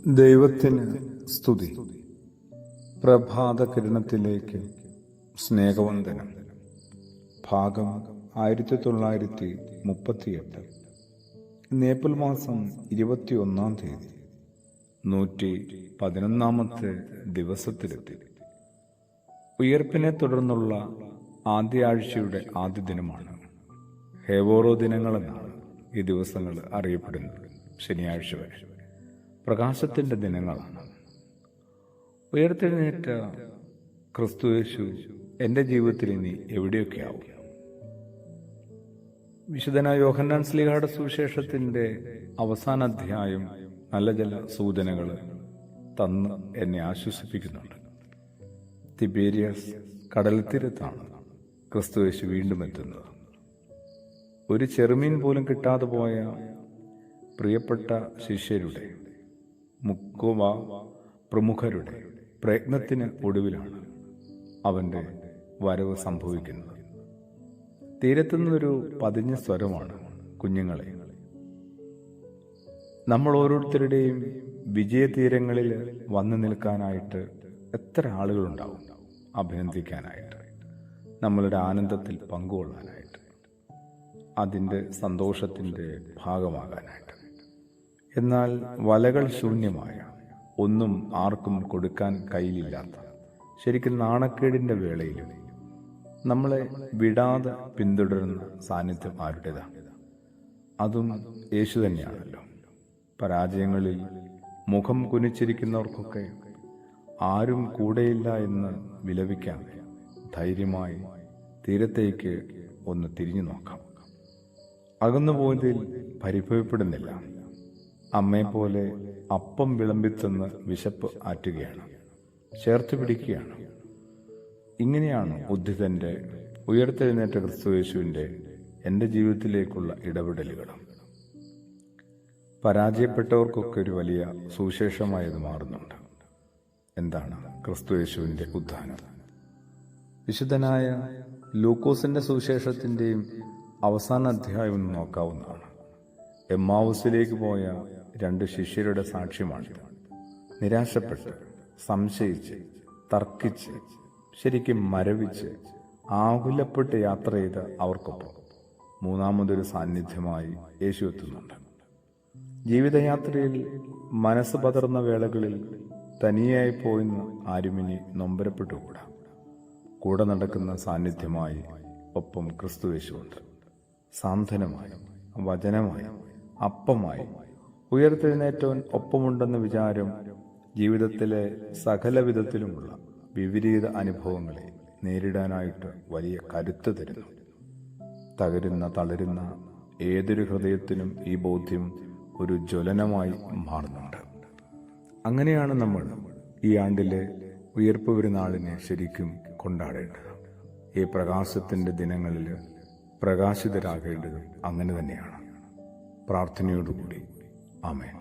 ദൈവത്തിന് സ്തുതി. പ്രഭാത കിരണത്തിലേക്ക് സ്നേഹവന്ദനം. ഭാഗം 1938. ഏപ്രിൽ മാസം 21-ാം തീയതി 111-ാമത്തെ ദിവസത്തിലെത്തി. ഉയർപ്പിനെ തുടർന്നുള്ള ആദ്യ ആഴ്ചയുടെ ആദ്യ ദിനമാണ്. ഹേവോറോ ദിനങ്ങളെന്നാണ് ഈ ദിവസങ്ങൾ അറിയപ്പെടുന്നത്. ശനിയാഴ്ച വരെ പ്രകാശത്തിൻ്റെ ദിനങ്ങളാണ്. ഉയർത്തെഴുന്നേറ്റ ക്രിസ്തുയേശു എൻ്റെ ജീവിതത്തിൽ ഇനി എവിടെയൊക്കെയാവും? വിശുദ്ധനായ യോഹന്നാൻ ശ്ലീഹായുടെ സുവിശേഷത്തിൻ്റെ അവസാന അധ്യായം നല്ല ചില സൂചനകൾ തന്ന് എന്നെ ആശ്വസിപ്പിക്കുന്നുണ്ട്. തിബേരിയസ് കടൽത്തീരത്താണ് ക്രിസ്തുയേശു വീണ്ടും എത്തുന്നത്. ഒരു ചെറുമീൻ പോലും കിട്ടാതെ പോയ പ്രിയപ്പെട്ട ശിഷ്യരുടെ മുക്കുവ പ്രമുഖരുടെ പ്രയത്നത്തിന് ഒടുവിലാണ് അവൻ്റെ വരവ് സംഭവിക്കുന്നത്. തീരത്തുനിന്നൊരു പതിഞ്ഞ സ്വരമാണ്, കുഞ്ഞുങ്ങളെ. നമ്മൾ ഓരോരുത്തരുടെയും വിജയതീരങ്ങളിൽ വന്നു നിൽക്കാനായിട്ട് എത്ര ആളുകളുണ്ടാവും, അഭിനന്ദിക്കാനായിട്ട്, നമ്മളുടെ ആനന്ദത്തിൽ പങ്കുകൊള്ളാനായിട്ട്, അതിൻ്റെ സന്തോഷത്തിൻ്റെ ഭാഗമാകാനായിട്ട്. എന്നാൽ വലകൾ ശൂന്യമായ, ഒന്നും ആർക്കും കൊടുക്കാൻ കയ്യിലില്ലാത്ത, ശരിക്കും നാണക്കേടിൻ്റെ വേളയിലും നമ്മളെ വിടാതെ പിന്തുടരുന്ന സാന്നിധ്യം ആരുടേതാണ്? അതും യേശു തന്നെയാണല്ലോ. പരാജയങ്ങളിൽ മുഖം കുനിച്ചിരിക്കുന്നവർക്കൊക്കെ ആരും കൂടെയില്ല എന്ന് വിലപിക്കാതെ ധൈര്യമായി തീരത്തേക്ക് ഒന്ന് തിരിഞ്ഞു നോക്കാം. അകന്നുപോയതിൽ പരിഭവപ്പെടുന്നില്ല. അമ്മയെപ്പോലെ അപ്പം വിളമ്പിത്തന്ന് വിശപ്പ് ആറ്റുകയാണ്, ചേർത്ത് പിടിക്കുകയാണ്. ഇങ്ങനെയാണ് ഉദ്ധിതൻ്റെ ഉയർത്തെഴുന്നേറ്റ ക്രിസ്തുയേശുവിൻ്റെ എൻ്റെ ജീവിതത്തിലേക്കുള്ള ഇടപെടലുകൾ. പരാജയപ്പെട്ടവർക്കൊക്കെ ഒരു വലിയ സുവിശേഷമായത് മാറുന്നുണ്ട്. എന്താണ് ക്രിസ്തുയേശുവിൻ്റെ ഉത്ഥാനം? വിശുദ്ധനായ ലൂക്കോസിൻ്റെ സുവിശേഷത്തിൻ്റെയും അവസാന അധ്യായം നോക്കാവുന്നതാണ്. എമ്മാവുസിലേക്ക് പോയ 2 ശിഷ്യരുടെ സാക്ഷ്യമാണിത്. നിരാശപ്പെട്ട്, സംശയിച്ച്, തർക്കിച്ച്, ശരിക്കും മരവിച്ച്, ആകുലപ്പെട്ട് യാത്ര ചെയ്ത അവർക്കൊപ്പം മൂന്നാമതൊരു സാന്നിധ്യമായി യേശു എത്തുന്നുണ്ട്. ജീവിതയാത്രയിൽ മനസ്സ് പതർന്ന വേളകളിൽ തനിയായി പോയിന്ന് ആരുമിനി നൊമ്പരപ്പെട്ടുകൂടാ. കൂടെ നടക്കുന്ന സാന്നിധ്യമായി ഒപ്പം ക്രിസ്തുയേശുണ്ട്. സാന്ത്വനമായി, വചനമായി, അപ്പമായി ഉയർത്തെഴുന്നേറ്റവൻ ഒപ്പമുണ്ടെന്ന വിചാരം ജീവിതത്തിലെ സകല വിധത്തിലുമുള്ള വിപരീത അനുഭവങ്ങളെ നേരിടാനായിട്ട് വലിയ കരുത്ത് തരുന്നു. തളരുന്ന ഏതൊരു ഹൃദയത്തിനും ഈ ബോധ്യം ഒരു ജ്വലനമായി മാറുന്നുണ്ട്. അങ്ങനെയാണ് നമ്മൾ ഈ ആണ്ടിലെ ഉയർപ്പ് പെരുന്നാളിനെ ശരിക്കും കൊണ്ടാടേണ്ടത്. ഈ പ്രകാശത്തിൻ്റെ ദിനങ്ങളിൽ പ്രകാശിതരാകേണ്ടതും അങ്ങനെ തന്നെയാണ്. പ്രാർത്ഥനയോടുകൂടി ആമേൻ.